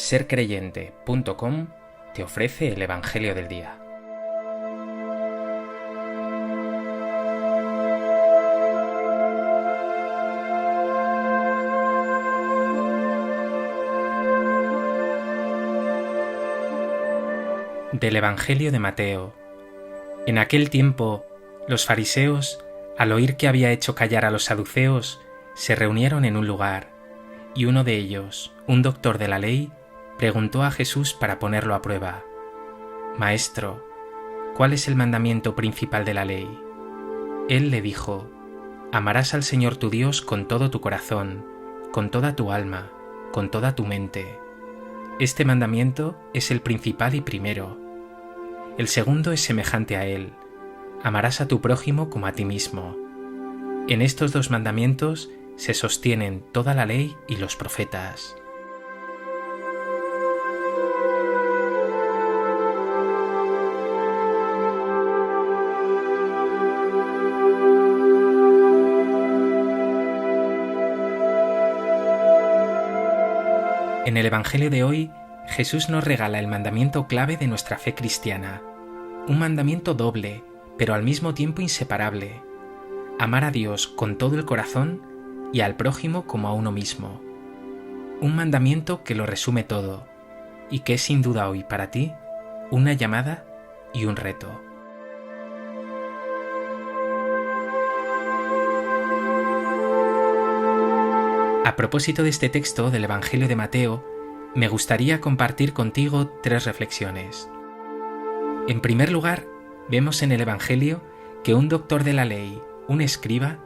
Sercreyente.com te ofrece el Evangelio del Día. Del Evangelio de Mateo. En aquel tiempo, los fariseos, al oír que había hecho callar a los saduceos, se reunieron en un lugar, y uno de ellos, un doctor de la ley, preguntó a Jesús para ponerlo a prueba: Maestro, ¿cuál es el mandamiento principal de la ley? Él le dijo: Amarás al Señor tu Dios con todo tu corazón, con toda tu alma, con toda tu mente. Este mandamiento es el principal y primero. El segundo es semejante a él: amarás a tu prójimo como a ti mismo. En estos dos mandamientos se sostienen toda la ley y los profetas. En el Evangelio de hoy, Jesús nos regala el mandamiento clave de nuestra fe cristiana, un mandamiento doble, pero al mismo tiempo inseparable: amar a Dios con todo el corazón y al prójimo como a uno mismo. Un mandamiento que lo resume todo y que es sin duda hoy para ti una llamada y un reto. A propósito de este texto del Evangelio de Mateo, me gustaría compartir contigo 3 reflexiones. En primer lugar, vemos en el Evangelio que un doctor de la ley, un escriba,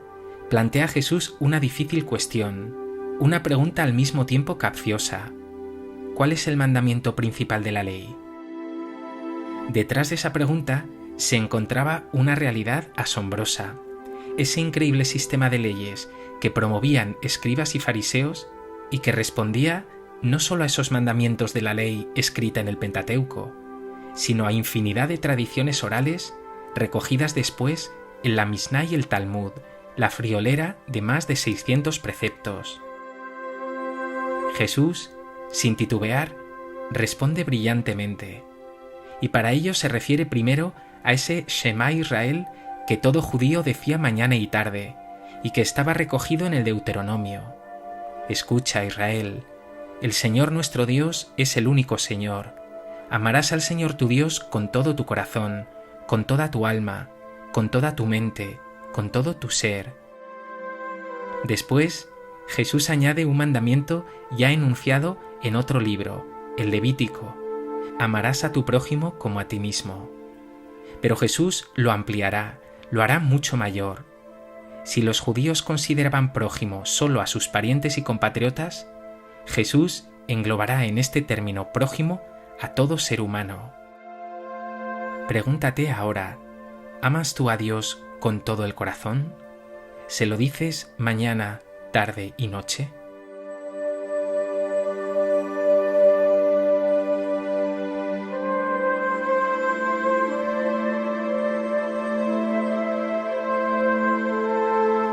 plantea a Jesús una difícil cuestión, una pregunta al mismo tiempo capciosa: ¿cuál es el mandamiento principal de la ley? Detrás de esa pregunta se encontraba una realidad asombrosa. Ese increíble sistema de leyes que promovían escribas y fariseos y que respondía no solo a esos mandamientos de la ley escrita en el Pentateuco, sino a infinidad de tradiciones orales recogidas después en la Misná y el Talmud, la friolera de más de 600 preceptos. Jesús, sin titubear, responde brillantemente, y para ello se refiere primero a ese Shema Israel que todo judío decía mañana y tarde, y que estaba recogido en el Deuteronomio. Escucha, Israel, el Señor nuestro Dios es el único Señor. Amarás al Señor tu Dios con todo tu corazón, con toda tu alma, con toda tu mente, con todo tu ser. Después, Jesús añade un mandamiento ya enunciado en otro libro, el Levítico: amarás a tu prójimo como a ti mismo. Pero Jesús lo ampliará, lo hará mucho mayor. Si los judíos consideraban prójimo solo a sus parientes y compatriotas, Jesús englobará en este término prójimo a todo ser humano. Pregúntate ahora: ¿amas tú a Dios con todo el corazón? ¿Se lo dices mañana, tarde y noche?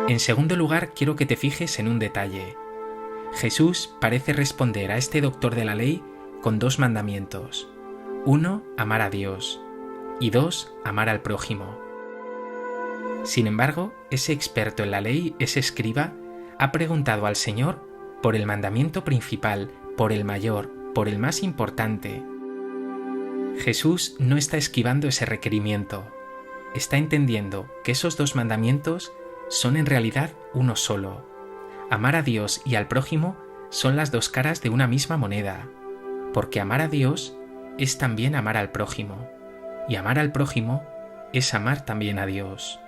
En segundo lugar, quiero que te fijes en un detalle. Jesús parece responder a este doctor de la ley con 2 mandamientos. 1, amar a Dios, y 2, amar al prójimo. Sin embargo, ese experto en la ley, ese escriba, ha preguntado al Señor por el mandamiento principal, por el mayor, por el más importante. Jesús no está esquivando ese requerimiento. Está entendiendo que esos 2 mandamientos son en realidad uno solo. Amar a Dios y al prójimo son las 2 caras de una misma moneda, porque amar a Dios es también amar al prójimo, y amar al prójimo es amar también a Dios.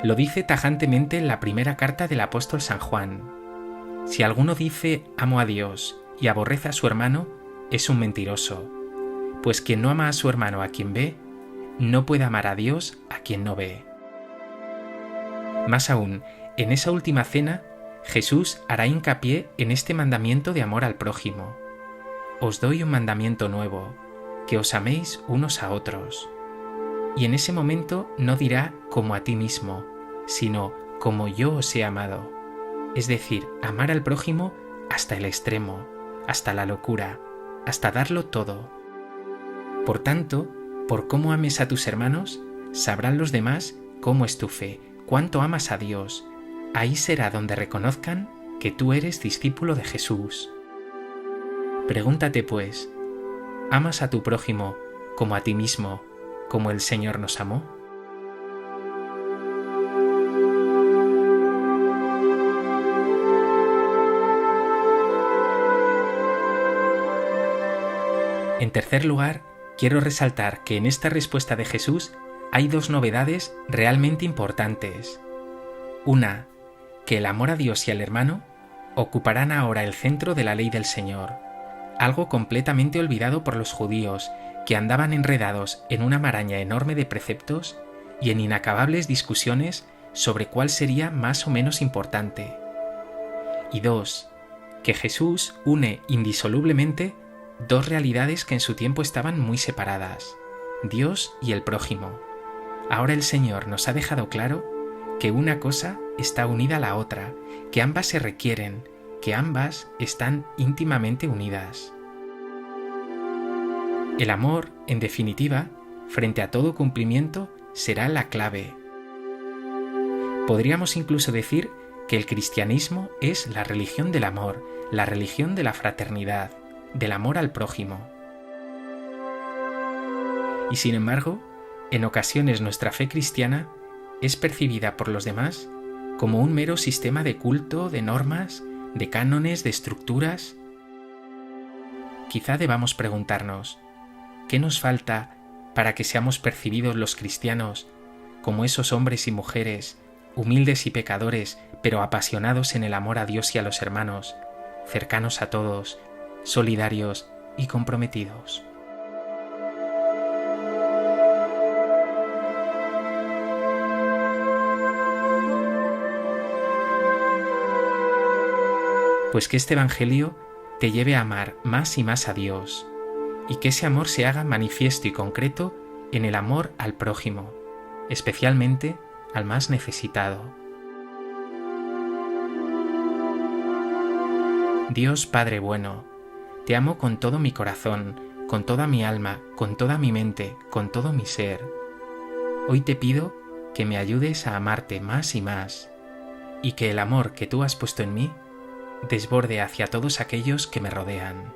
Lo dice tajantemente en la primera carta del apóstol San Juan: si alguno dice amo a Dios y aborrece a su hermano, es un mentiroso, pues quien no ama a su hermano a quien ve, no puede amar a Dios a quien no ve. Más aún, en esa última cena, Jesús hará hincapié en este mandamiento de amor al prójimo. Os doy un mandamiento nuevo, que os améis unos a otros. Y en ese momento no dirá como a ti mismo, sino como yo os he amado. Es decir, amar al prójimo hasta el extremo, hasta la locura, hasta darlo todo. Por tanto, por cómo ames a tus hermanos, sabrán los demás cómo es tu fe, cuánto amas a Dios. Ahí será donde reconozcan que tú eres discípulo de Jesús. Pregúntate pues, ¿amas a tu prójimo como a ti mismo, como el Señor nos amó? En tercer lugar, quiero resaltar que en esta respuesta de Jesús hay dos novedades realmente importantes. Una, que el amor a Dios y al hermano ocuparán ahora el centro de la ley del Señor, algo completamente olvidado por los judíos, que andaban enredados en una maraña enorme de preceptos y en inacabables discusiones sobre cuál sería más o menos importante. Y dos, que Jesús une indisolublemente dos realidades que en su tiempo estaban muy separadas, Dios y el prójimo. Ahora el Señor nos ha dejado claro que una cosa está unida a la otra, que ambas se requieren, que ambas están íntimamente unidas. El amor, en definitiva, frente a todo cumplimiento, será la clave. Podríamos incluso decir que el cristianismo es la religión del amor, la religión de la fraternidad, del amor al prójimo. Y sin embargo, en ocasiones nuestra fe cristiana es percibida por los demás como un mero sistema de culto, de normas, de cánones, de estructuras. Quizá debamos preguntarnos, ¿qué nos falta para que seamos percibidos los cristianos como esos hombres y mujeres, humildes y pecadores, pero apasionados en el amor a Dios y a los hermanos, cercanos a todos, solidarios y comprometidos? Pues que este Evangelio te lleve a amar más y más a Dios, y que ese amor se haga manifiesto y concreto en el amor al prójimo, especialmente al más necesitado. Dios Padre bueno, te amo con todo mi corazón, con toda mi alma, con toda mi mente, con todo mi ser. Hoy te pido que me ayudes a amarte más y más, y que el amor que tú has puesto en mí desborde hacia todos aquellos que me rodean.